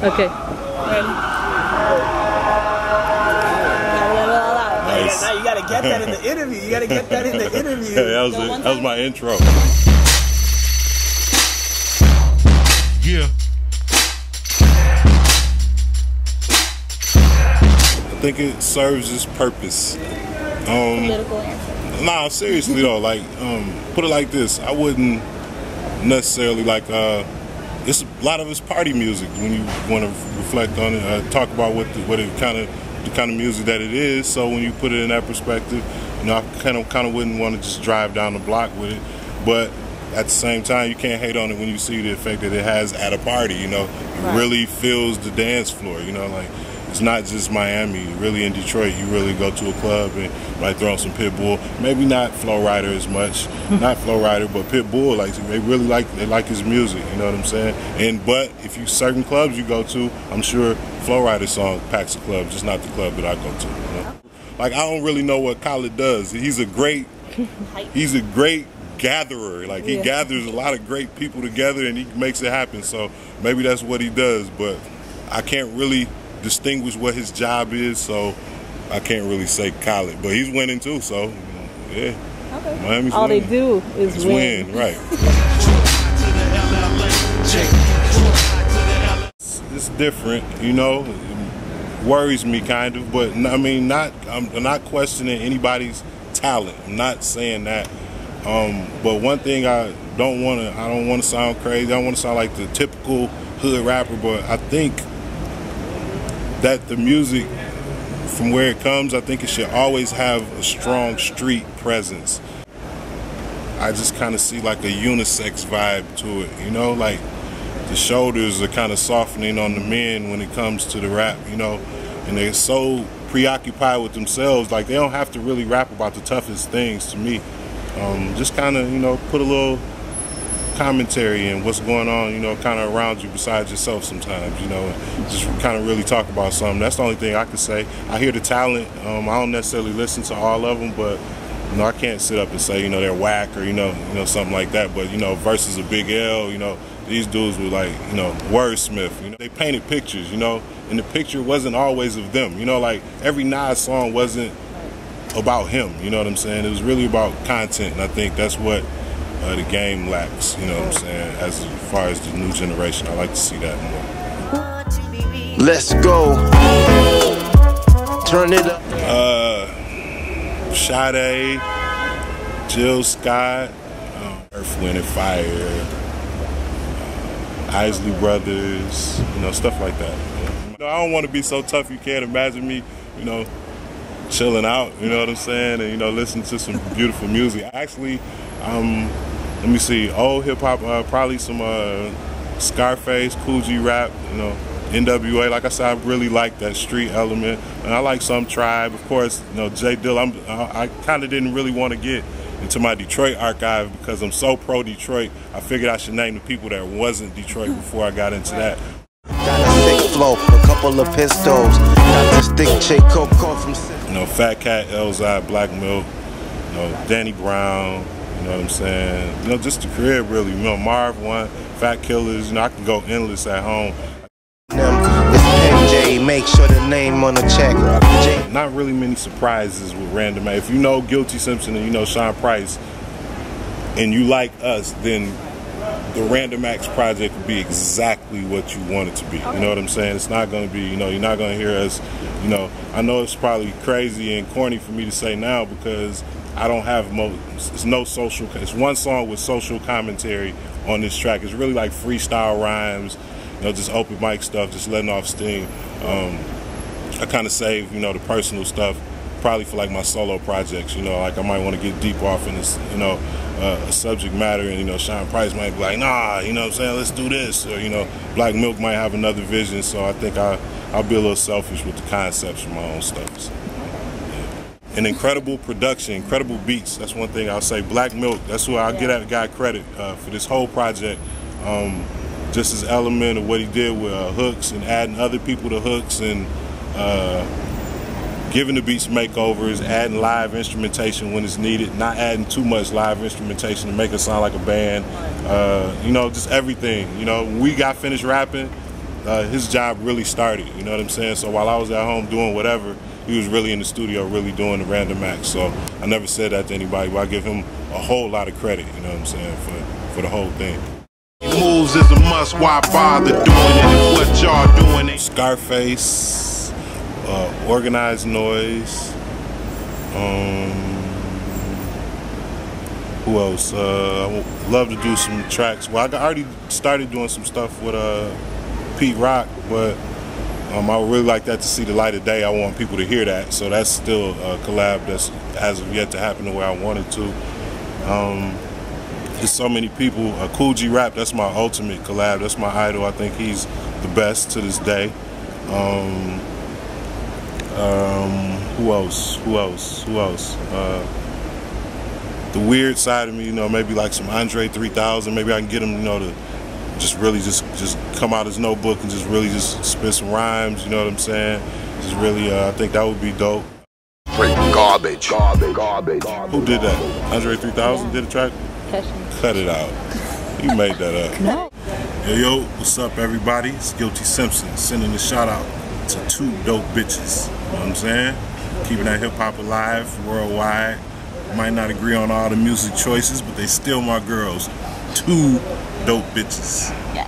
Okay. Ready? Nice. Now you gotta get that in the interview. You gotta get that in the interview. that was my intro. Yeah. I think it serves its purpose. Political answer. Nah, seriously though, like, put it like this. I wouldn't necessarily like, it's a lot of it's party music when you want to reflect on it, talk about what it the kind of music that it is. So when you put it in that perspective, you know, I kind of wouldn't want to just drive down the block with it. But at the same time, you can't hate on it when you see the effect that it has at a party. You know, it really fills the dance floor. You know, like. It's not just Miami. Really in Detroit, you really go to a club and might throw on some Pitbull. Maybe not Flow Rider as much, not Flow Rider, but Pitbull. Like they really like his music. You know what I'm saying? But if you certain clubs you go to, I'm sure Flow Rider song packs a club, just not the club that I go to. You know? Like I don't really know what Khaled does. He's a great gatherer. Like he gathers a lot of great people together and he makes it happen. So maybe that's what he does. But I can't really distinguish what his job is, so I can't really say Khaled, but he's winning too, so yeah. Okay. Miami's all winning. They do is win. Right. It's different, you know. It worries me kind of, but I mean, I'm not questioning anybody's talent. I'm not saying that. But one thing I don't want to sound crazy. I don't want to sound like the typical hood rapper, but I think that the music, from where it comes, I think it should always have a strong street presence. I just kind of see like a unisex vibe to it, you know, like the shoulders are kind of softening on the men when it comes to the rap, you know, and they're so preoccupied with themselves, like they don't have to really rap about the toughest things to me. Just kind of, you know, put a little commentary and what's going on, you know, kind of around you besides yourself sometimes, you know, just kind of really talk about something. That's the only thing I can say. I hear the talent. I don't necessarily listen to all of them, but, you know, I can't sit up and say, you know, they're whack or, you know, something like that. But, you know, versus a Big L, you know, these dudes were like, you know, wordsmith, you know, they painted pictures, you know, and the picture wasn't always of them, you know, like every Nas song wasn't about him, you know what I'm saying? It was really about content, and I think that's what the game lacks, you know what I'm saying, as far as the new generation. I like to see that more. Let's go. Turn it up. Sade, Jill Scott, Earth, Wind and Fire, Isley Brothers, you know, stuff like that. You know, I don't want to be so tough you can't imagine me, you know, chilling out, you know what I'm saying, and, you know, listening to some beautiful music. Actually, let me see, old hip-hop, probably some Scarface, Cool G rap, you know, NWA. Like I said, I really like that street element, and I like some Tribe, of course, you know, J Dill. I kind of didn't really want to get into my Detroit archive because I'm so pro-Detroit. I figured I should name the people that wasn't Detroit before I got into that. Got a thick flow, a couple of pistols, got this thick chick coke from, you know, Fat Cat, Elzai, Black Milk, you know, Danny Brown. You know what I'm saying? You know, just the crib really. You know, Marv One, Fat Killers. You know, I can go endless at home. It's MJ, make sure the name on the check. Not really many surprises with Random Acts. If you know Guilty Simpson and you know Sean Price, and you like us, then the Random Acts project will be exactly what you want it to be. You know what I'm saying? It's not going to be, you know, you're not going to hear us, you know. I know it's probably crazy and corny for me to say now because I don't have it's no social. It's one song with social commentary on this track. It's really like freestyle rhymes, you know, just open mic stuff, just letting off steam. I kind of save, you know, the personal stuff probably for like my solo projects. You know, like I might want to get deep off in this, you know, a subject matter, and, you know, Sean Price might be like, nah, you know what I'm saying, let's do this, or, you know, Black Milk might have another vision. So I think I'll be a little selfish with the concepts of my own stuff. So. And incredible production, incredible beats. That's one thing I'll say. Black Milk, that's who I'll get that guy credit for this whole project. Just his element of what he did with hooks and adding other people to hooks and giving the beats makeovers, adding live instrumentation when it's needed, not adding too much live instrumentation to make it sound like a band. You know, just everything. You know, when we got finished rapping, his job really started. You know what I'm saying? So while I was at home doing whatever, he was really in the studio, really doing the random acts. So I never said that to anybody, but I give him a whole lot of credit. You know what I'm saying, for the whole thing. Moves is a must, why bother doing it? What y'all doing it? Scarface, Organized Noise, who else? I would love to do some tracks. Well, I already started doing some stuff with Pete Rock, but I would really like that to see the light of day. I want people to hear that, so that's still a collab that's as of yet to happen the way I wanted to. There's so many people. Cool G Rap, that's my ultimate collab. That's my idol. I think he's the best to this day. Who else? The weird side of me, you know, maybe like some Andre 3000. Maybe I can get him, you know, to just really just come out his notebook and just really just spit some rhymes. You know what I'm saying? Just really, I think that would be dope. Straight garbage. Who did that? Andre 3000 did a track? Cut it out. You made that up. No. Yo, what's up, everybody? It's Guilty Simpson sending a shout out to 2 dope bitches. You know what I'm saying? Keeping that hip hop alive worldwide. Might not agree on all the music choices, but they still my girls. 2 dope bitches. Yeah.